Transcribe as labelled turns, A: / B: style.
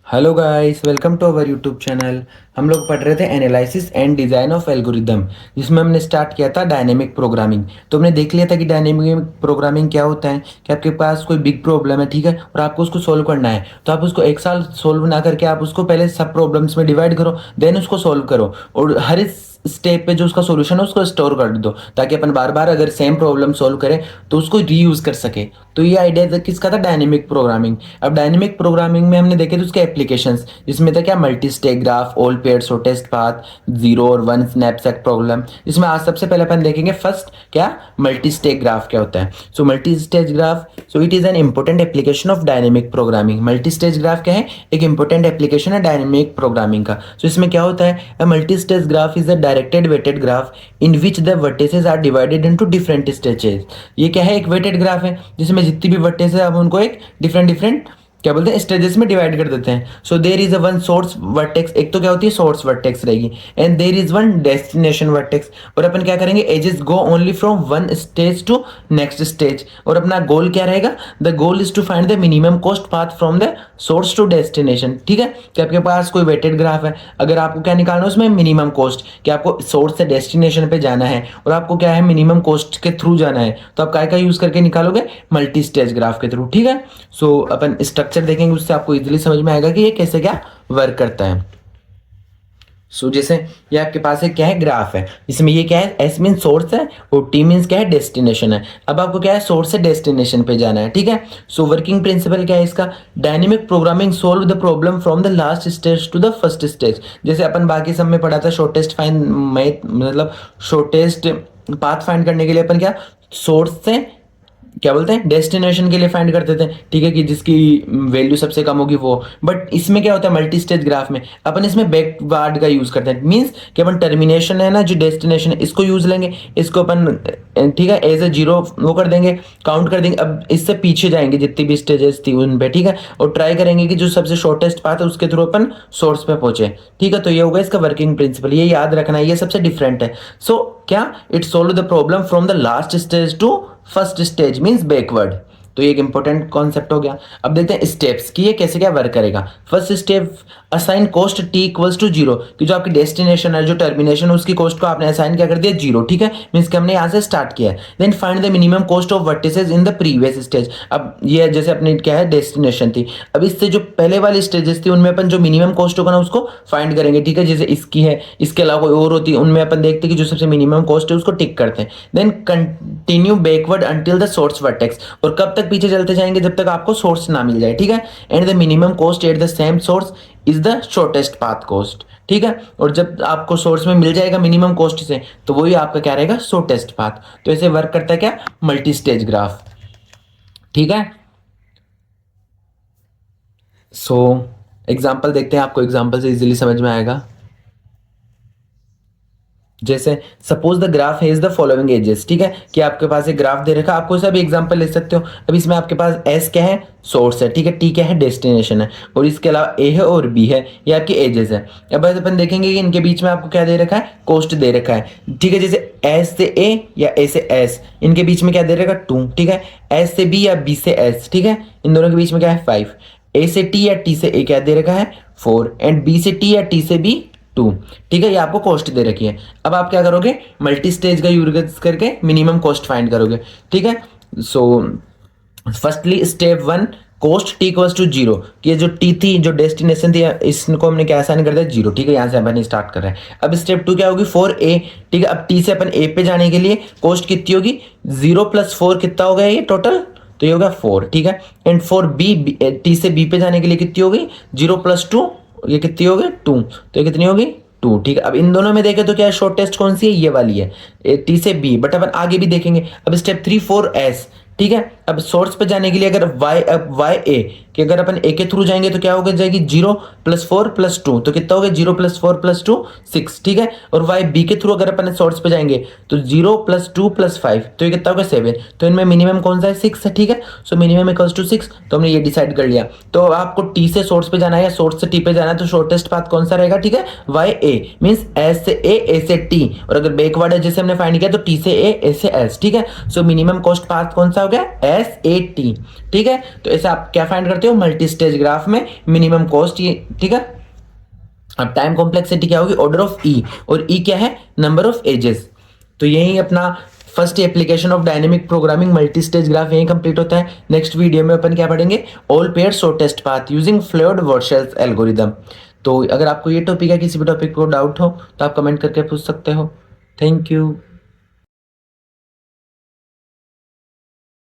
A: Hello guys, welcome to our YouTube channel. हम लोग पढ़ रहे थे analysis and design of algorithm, जिसमें हमने स्टार्ट किया था डायनेमिक प्रोग्रामिंग। तो हमने देख लिया था कि डायनेमिक प्रोग्रामिंग क्या होता है कि आपके पास कोई बिग प्रॉब्लम है, ठीक है, और आपको उसको सोल्व करना है। तो आप उसको एक साल सोल्व ना करके आप उसको पहले सब प्रॉब्लम्स में डिवाइड करो, देन उसको सोल्व करो, और हर इस स्टेप पे जो उसका सॉल्यूशन है उसको स्टोर कर दो, ताकि अपन बार बार अगर सेम प्रॉब्लम सोल्व करें तो उसको रीयूज कर सके। तो ये आइडिया था किसका था, डायनेमिक प्रोग्रामिंग। अब डायनेमिक प्रोग्रामिंग में हमने देखे थे उसके एप्लीकेशंस, जिसमें था क्या, multi stage graph, all pairs, shortest path, zero और वन स्नैपशॉट प्रॉब्लम। इसमें आज सबसे पहले अपन देखेंगे फर्स्ट क्या, मल्टी स्टेक ग्राफ क्या होता है। So multi stage graph, so it is an important application of dynamic programming. Multi stage graph क्या है, एक इंपॉर्टेंट एप्लीकेशन है डायनेमिक प्रोग्रामिंग का। सो इसमें क्या होता है, a multi stage graph is a directed weighted graph in which the vertices are divided into different stages. ये क्या है, एक वेटेड ग्राफ है जिसमें जितनी भी वर्टिसेस है अब उनको एक डिफरेंट डिफरेंट क्या बोलते हैं, स्टेजेस में डिवाइड कर देते हैं। So there is a one source vertex, एक तो क्या होती है सोर्स वर्टेक्स रहेगी, and there is one destination vertex. और अपन क्या करेंगे, edges go only from one stage to next stage. और अपना गोल क्या रहेगा, the goal is to find the minimum cost path from the source to destination. ठीक है, कि आपके पास कोई वेटेड ग्राफ है, अगर आपको क्या निकालना है उसमें मिनिमम कॉस्ट, कि आपको सोर्स से डेस्टिनेशन पे जाना है और आपको क्या है मिनिमम कॉस्ट के थ्रू जाना है, तो आप क्या क्या यूज करके निकालोगे, मल्टी स्टेज ग्राफ के थ्रू। ठीक है, सो अपन स्ट्रक्चर देखेंगे, उससे आपको इजीली समझ में आएगा कि ये कैसे क्या वर्क करता है। सो जैसे ये आपके पास है क्या है, ग्राफ है, इसमें ये क्या है, एस मीन सोर्स है और टी मीन्स क्या है, डेस्टिनेशन है। अब आपको क्या है, सोर्स से डेस्टिनेशन पे जाना है। ठीक है, सो वर्किंग प्रिंसिपल क्या है इसका, dynamic programming solve the problem from the last stage to the first stage. जैसे अपन बाकी सब में पढ़ा था, शॉर्टेस्ट फाइंड मतलब शॉर्टेस्ट पाथ फाइंड करने के लिए अपन क्या, सोर्स से क्या बोलते हैं, डेस्टिनेशन के लिए फाइंड करते थे। ठीक है, कि जिसकी वैल्यू सबसे कम होगी वो। बट इसमें क्या होता है, मल्टी स्टेज ग्राफ में अपन इसमें बैकवर्ड का यूज करते हैं। मींस कि अपन टर्मिनेशन है ना, जो डेस्टिनेशन है इसको यूज लेंगे, इसको अपन ठीक है एज ए जीरो वो कर देंगे, काउंट कर देंगे। अब इससे पीछे जाएंगे जितनी भी स्टेजेस थी उन पे, ठीक है, और ट्राई करेंगे कि जो सबसे शॉर्टेस्ट पाथ है उसके थ्रू अपन सोर्स पे पहुंचे। ठीक है, तो ये होगा इसका वर्किंग प्रिंसिपल, ये याद रखना है, ये सबसे डिफरेंट है। सो क्या, it solve the problem from the last stage to first stage means backward. तो ये एक इंपॉर्टेंट कॉन्सेप्ट हो गया। अब देखते हैं स्टेप्स कि ये कैसे क्या वर्क करेगा। First step, assign cost T equals to zero, कि जो आपकी डेस्टिनेशन है, जो टर्मिनेशन, उसकी कॉस्ट को आपने असाइन क्या कर दिया, जीरो। ठीक है, मींस कि हमने यहाँ से स्टार्ट किया है। Then find the minimum cost of vertices in the previous stage. अब ये जैसे अपने क्या है डेस्टिनेशन थी, अब इससे जो पहले वाली स्टेजेस थी उनमें अपन जो मिनिमम कॉस्ट होगा ना उसको फाइंड करेंगे। ठीक है, जैसे इसकी है, इसके अलावा कोई और होती है, उनमें अपन देखते हैं कि जो सबसे मिनिमम कॉस्ट है उसको टिक करते हैं। Then continue backward until the source vertex, और कब तक पीछे चलते जाएंगे, जब तक आपको सोर्स ना मिल जाए। ठीक है, and the minimum cost at the same source is the shortest path cost. ठीक है, और जब आपको सोर्स में मिल जाएगा मिनिमम कॉस्ट से, तो वही आपका क्या रहेगा, शॉर्टेस्ट पाथ। तो ऐसे वर्क करता है क्या, मल्टी स्टेज ग्राफ। ठीक है, सो एग्जाम्पल देखते हैं, आपको एग्जाम्पल से इजीली समझ में आएगा। जैसे suppose the graph has the following edges. ठीक है, कि आपके पास एक ग्राफ दे रखा है, आपको सब एग्जांपल ले सकते हो। अब इसमें आपके पास एस क्या है, सोर्स है, ठीक है, टी क्या है, डेस्टिनेशन है, और इसके अलावा ए है और बी है, ये आपकी एजेस है। अब अपन देखेंगे कि इनके बीच में आपको क्या दे रखा है, कॉस्ट दे रखा है। ठीक है, जैसे एस से ए या ए से एस, इनके बीच में क्या दे रखा है, 2। ठीक है, एस से बी या बी से एस, ठीक है, इन दोनों के बीच में क्या है, 5। ए से टी या टी से ए क्या दे रखा है, 4, एंड बी से टी या टी से बी 2। ठीक है, ये आपको कॉस्ट दे रखी है। अब आप क्या करोगे, मल्टी स्टेज का यूज करके मिनिमम कॉस्ट फाइंड करोगे। ठीक है, so firstly step 1, cost T equals to zero, कि ये जो टी थी, जो डेस्टिनेशन थी, इसको हमने क्या असाइन कर दिया, जीरो। ठीक है, यहाँ से अपन स्टार्ट कर रहे हैं। अब स्टेप 2 क्या होगी, 4a। ठीक है, अब टी से अपन ए पे जाने के लिए कॉस्ट कितनी होगी, 0 + 4 कितना हो गया ये टोटल, तो ये होगा 4। ठीक है, एंड 4b, टी से बी पे जाने के लिए कितनी होगी, 0 + 2, ये कितनी होगी, 2, तो ये कितनी होगी, 2। ठीक है, अब इन दोनों में देखें तो क्या शॉर्टेस्ट कौन सी है, ये वाली है, टी से बी। बट अपन आगे भी देखेंगे। अब स्टेप 3, 4s। ठीक है, अब सोर्स पे जाने के लिए अगर वाई ए, कि अगर अपन ए के थ्रू जाएंगे तो क्या होगा, जाएगी 0 + 4 + 2, तो कितना हो गया, 0 + 4 + 2 6। ठीक है, और वाई बी के थ्रू अगर अपन सोर्स पे जाएंगे तो 0 + 2 + 5, तो ये कितना होगा, 7। तो इनमें मिनिमम कौन सा है, 6 है। ठीक है, सो मिनिमम इक्वल्स टू 6, तो हमने ये डिसाइड कर लिया। तो आपको टी से सोर्स पे जाना है या सोर्स से टी पे जाना है, तो शॉर्टेस्ट पाथ कौन सा रहेगा, ठीक है, वाई ए, मीन्स एस से ए से टी, और अगर बैकवर्ड है जैसे हमने फाइंड किया तो टी से ए से एस। ठीक है, सो मिनिमम कॉस्ट पाथ कौन सा हो गया, -80। ठीक है, तो ऐसे आप क्या फाइंड करते हो मल्टी स्टेज ग्राफ में मिनिमम कॉस्ट, ये ठीक है। अब टाइम कॉम्प्लेक्सिटी क्या होगी, ऑर्डर ऑफ ई, और ई क्या है, नंबर ऑफ एजेस। तो यही अपना first application of dynamic programming multi stage graph यही कंप्लीट होता है। नेक्स्ट वीडियो में अपन क्या पढ़ेंगे, all pair shortest path using Floyd Warshall's algorithm. तो अगर आपको ये टॉपिक है, किसी भी टॉपिक को डाउट हो तो आप कमेंट करके पूछ सकते हो। Thank you.